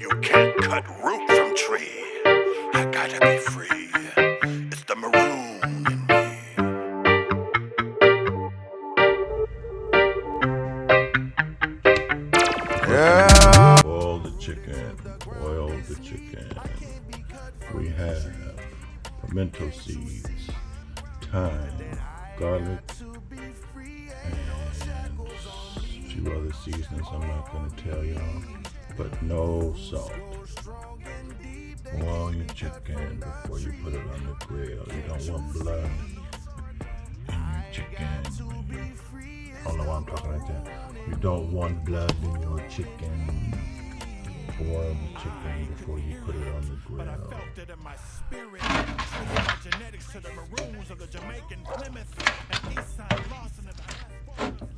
You can't cut root from tree. I gotta be free. It's the maroon in me. Yeah. Boil the chicken. Boil the chicken. We have pimento seeds, thyme, garlic, and a few other seasonings I'm not going to tell y'all, but no salt. Boil your chicken before you put it on the grill. You don't want blood in your chicken. I don't know why I'm talking like that. You don't want blood in your chicken. Boil the chicken before you put it on the grill. Genetics to the maroons of the Jamaican Plymouth and East Side Lawson at the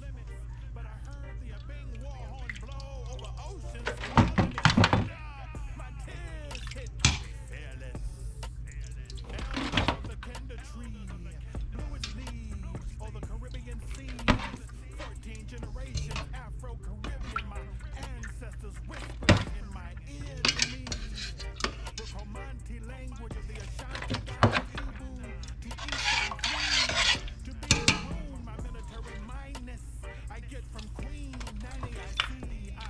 limit. But I heard the Abing war horn blow over oceans. My tears hit me fearless. Down from the tender tree, blew its leaves or the Caribbean sea. 13 generations Afro-Caribbean, my ancestors whispering in my ear to me. The Comanche language of the Ashanti. I get from Queen Nanny, I see. I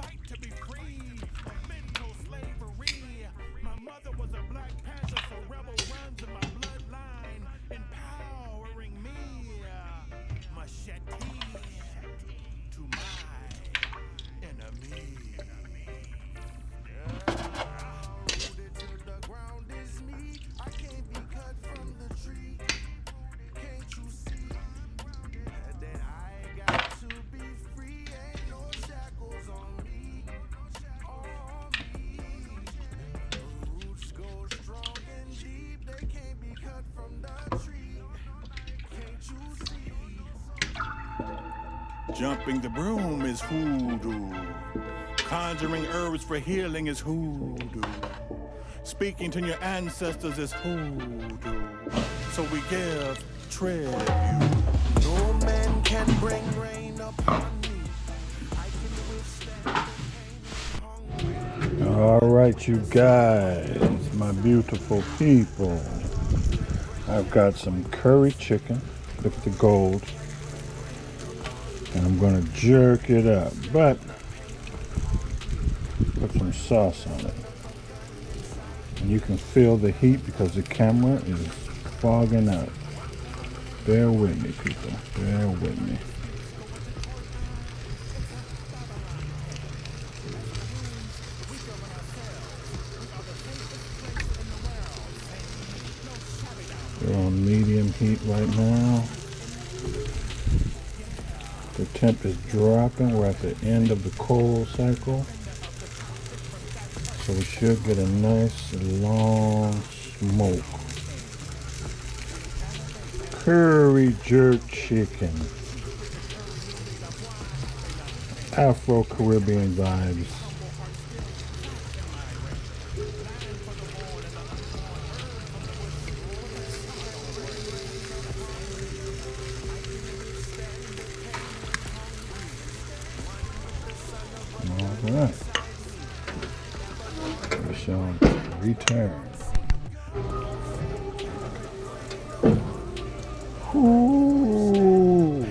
fight to be free of mental slavery. My mother was a Black Panther, so rebel runs in my bloodline, empowering me. Machete to my enemy. Rooted to the ground is me. I can't be cut from the tree. Can't you see? Jumping the broom is hoodoo. Conjuring herbs for healing is hoodoo. Speaking to your ancestors is hoodoo. So we give tribute. No man can bring rain upon me. I can withstand the pain. All right, you guys, my beautiful people. I've got some curry chicken with the gold. And I'm going to jerk it up, but put some sauce on it. And you can feel the heat because the camera is fogging up. Bear with me, people. Bear with me. We're on medium heat right now. The temp is dropping. We're at the end of the cold cycle. So we should get a nice long smoke. Curry jerk chicken. Afro-Caribbean vibes. Alright. We shall return. Ooh.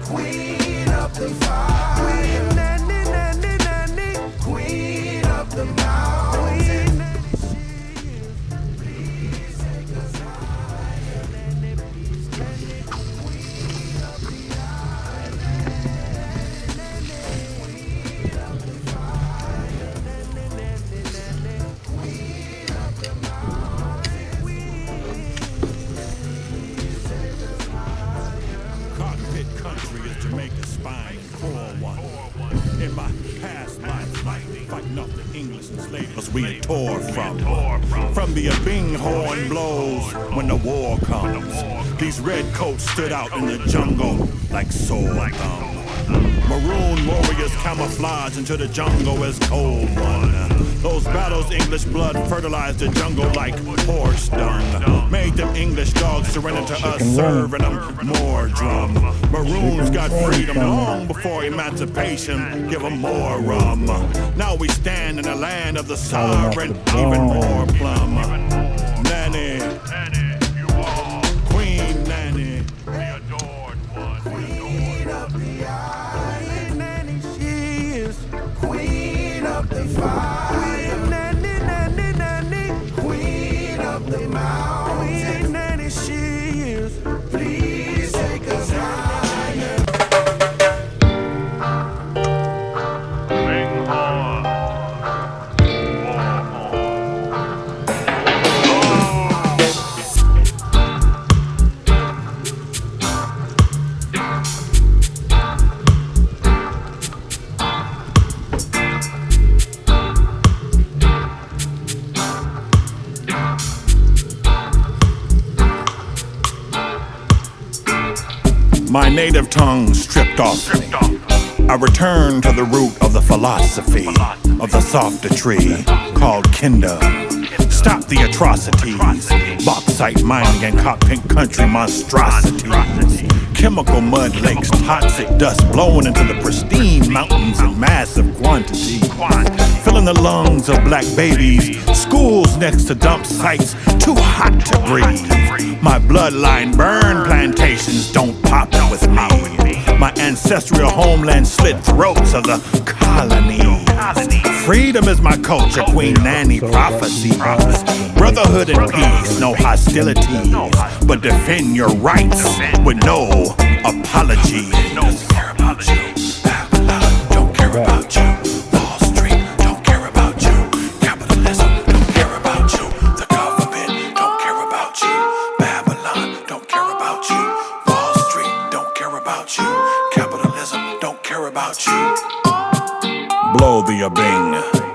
Queen of the fire. 'cause we tore from the Abing horn blows when the war comes. These red coats stood out in the jungle like sore thumb. Maroon warriors camouflage into the jungle as cold one. Those battles, English blood fertilized the jungle like horse dung. Made them English dogs surrender to us, serving them more drum. Maroons got freedom long before emancipation, give them more rum. Now we stand in the land of the sovereign, even more plum. Nanny, Queen Nanny, the adored one. Queen of the eye, Nanny, she is Queen of the fire. Nanny, Nanny, Nanny, Queen of the mountain. Queen Nanny, she is. Please take us higher. Bing horn. My native tongue stripped off me. I returned to the root of the philosophy of the softer tree called Kinder. Stop the atrocities, bauxite mining and cockpit country monstrosities. Chemical mud lakes, toxic dust blowing into the pristine mountains in massive quantity. Filling the lungs of black babies, schools next to dump sites, too hot to breathe. My bloodline burn plantations, don't pop with me. My ancestral homeland slit throats of the colony. Freedom is my culture, Queen Nanny prophecy. Brotherhood and peace, no hostilities, but defend your rights with no apology. Don't care about you, Babylon, don't care about you. Wall Street, don't care about you. Capitalism, don't care about you. The government, don't care about you. Babylon, don't care about you. Wall Street, don't care about you. Capitalism, don't care about you. Blow the Abing.